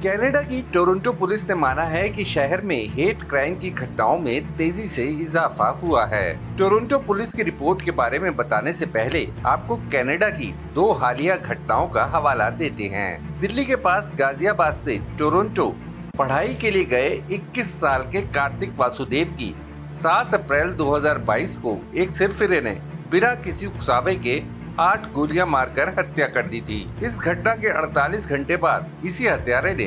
Canada की Toronto police ने माना है कि शहर में हेट क्राइम की घटनाओं में तेजी से इजाफा हुआ है। टोरंटो पुलिस की रिपोर्ट के बारे में बताने से पहले आपको कनाडा की दो हालिया घटनाओं का हवाला देते हैं। दिल्ली के पास गाजियाबाद से टोरंटो पढ़ाई के लिए गए 21 साल के कार्तिक वासुदेव की 7 अप्रैल 2022 को एक सिरफिरे ने बिना किसी उकसावे के 8 गोलियां मारकर हत्या कर दी थी। इस घटना के 48 घंटे बाद इसी हत्यारे ने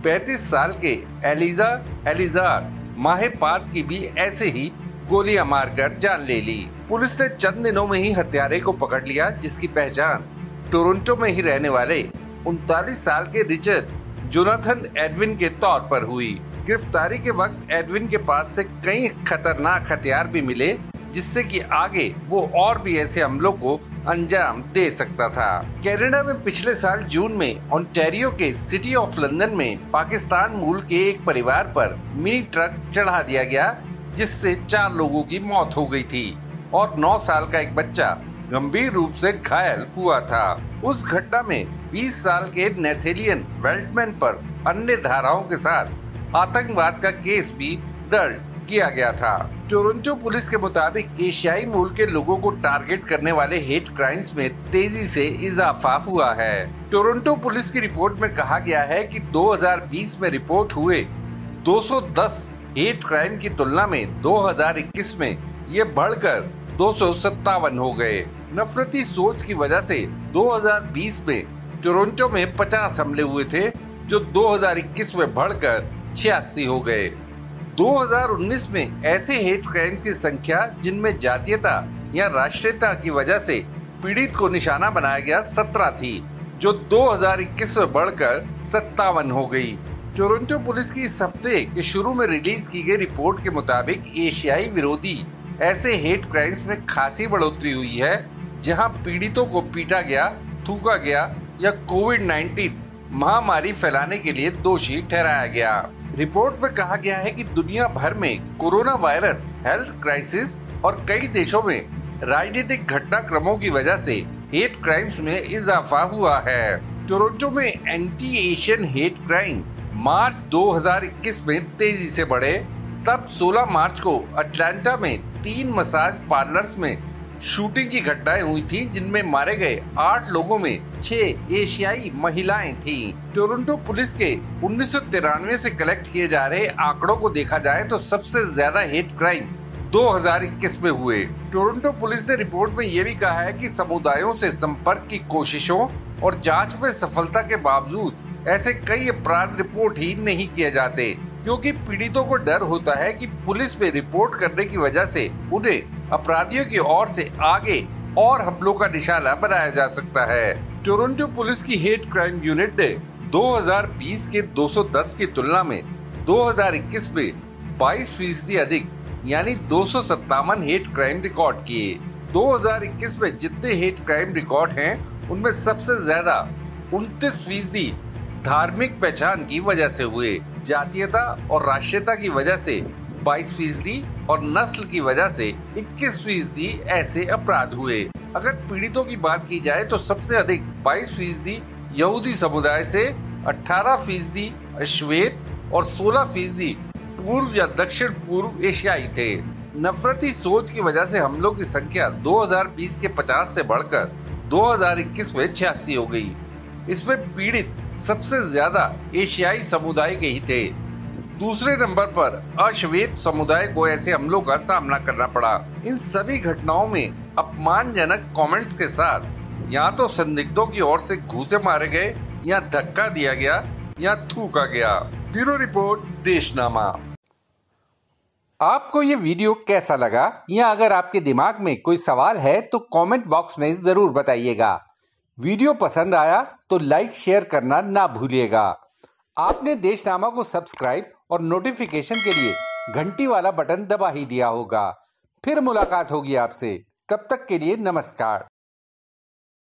35 साल के एलिजार माहेपात की भी ऐसे ही गोलियां मारकर जान ले ली। पुलिस ने चंद दिनों में ही हत्यारे को पकड़ लिया, जिसकी पहचान टोरंटो में ही रहने वाले 39 साल के रिचर्ड जोनाथन एडविन के तौर पर हुई। गिरफ्तारी के वक्त एडविन के पास से कई खतरनाक हथियार भी मिले, जिससे कि आगे वो और भी ऐसे हमलों को अंजाम दे सकता था। कनाडा में पिछले साल जून में ओंटारियो के सिटी ऑफ लंदन में पाकिस्तान मूल के एक परिवार पर मिनी ट्रक चढ़ा दिया गया, जिससे 4 लोगों की मौत हो गई थी और 9 साल का एक बच्चा गंभीर रूप से घायल हुआ था। उस घटना में 20 साल के नेथेलियन वेल्टमैन पर अन्य धाराओं के साथ आतंकवाद का केस भी दर्ज किया गया था। टोरंटो पुलिस के मुताबिक एशियाई मूल के लोगों को टारगेट करने वाले हेट क्राइम्स में तेजी से इजाफा हुआ है। टोरंटो पुलिस की रिपोर्ट में कहा गया है कि 2020 में रिपोर्ट हुए 210 हेट क्राइम की तुलना में 2021 में ये बढ़कर 257 हो गए। नफरती सोच की वजह से 2020 में टोरंटो में 50 हमले हुए थे, जो 2021 में बढ़कर 86 हो गए। 2019 में ऐसे हेट क्राइम्स की संख्या जिनमें जातीयता या राष्ट्रीयता की वजह से पीड़ित को निशाना बनाया गया 17 थी, जो 2021 में बढ़कर 57 हो गई। टोरंटो पुलिस की इस हफ्ते के शुरू में रिलीज की गई रिपोर्ट के मुताबिक एशियाई विरोधी ऐसे हेट क्राइम्स में खासी बढ़ोतरी हुई है, जहां पीड़ितों को पीटा गया, थूका गया या कोविड-19 महामारी फैलाने के लिए दोषी ठहराया गया। रिपोर्ट में कहा गया है कि दुनिया भर में कोरोना वायरस, हेल्थ क्राइसिस और कई देशों में राजनीतिक घटनाक्रमों की वजह से हेट क्राइम्स में इजाफा हुआ है। टोरंटो में एंटी एशियन हेट क्राइम मार्च 2021 में तेजी से बढ़े। तब 16 मार्च को अटलांटा में 3 मसाज पार्लर्स में शूटिंग की घटनाएं हुई थी, जिनमें मारे गए 8 लोगों में 6 एशियाई महिलाएं थीं। टोरंटो पुलिस के 1993 से कलेक्ट किए जा रहे आंकड़ों को देखा जाए तो सबसे ज्यादा हेट क्राइम 2021 में हुए। टोरंटो पुलिस ने रिपोर्ट में ये भी कहा है कि समुदायों से संपर्क की कोशिशों और जांच में सफलता के बावजूद ऐसे कई अपराध रिपोर्ट ही नहीं किए जाते, क्योंकि पीड़ितों को डर होता है कि पुलिस में रिपोर्ट करने की वजह से उन्हें अपराधियों की ओर से आगे और हमलों का निशाना बनाया जा सकता है। टोरंटो पुलिस की हेट क्राइम यूनिट ने 2020 के 210 की तुलना में 2021 में 22% अधिक यानी 257 हेट क्राइम रिकॉर्ड किए। 2021 में जितने हेट क्राइम रिकॉर्ड हैं, उनमें सबसे ज्यादा 29% धार्मिक पहचान की वजह से हुए, जातीयता और राष्ट्रीयता की वजह से 22% और नस्ल की वजह से 21% ऐसे अपराध हुए। अगर पीड़ितों की बात की जाए तो सबसे अधिक 22% यहूदी समुदाय से, 18% श्वेत और 16% पूर्व या दक्षिण पूर्व एशियाई थे। नफरती सोच की वजह से हमलों की संख्या 2020 के 50 से बढ़कर 2021 में 86 हो गई। इसमें पीड़ित सबसे ज्यादा एशियाई समुदाय के ही थे। दूसरे नंबर पर अश्वेत समुदाय को ऐसे हमलों का सामना करना पड़ा। इन सभी घटनाओं में अपमानजनक कमेंट्स के साथ या तो संदिग्धों की ओर से घूंसे मारे गए, या धक्का दिया गया, या थूका गया। Bureau report, Deshnama. आपको ये वीडियो कैसा लगा, या अगर आपके दिमाग में कोई सवाल है तो कमेंट बॉक्स में जरूर बताइएगा। वीडियो पसंद आया तो लाइक शेयर करना ना भूलिएगा। आपने देशनामा को सब्सक्राइब और नोटिफिकेशन के लिए घंटी वाला बटन दबा ही दिया होगा। फिर मुलाकात होगी आपसे, तब तक के लिए नमस्कार।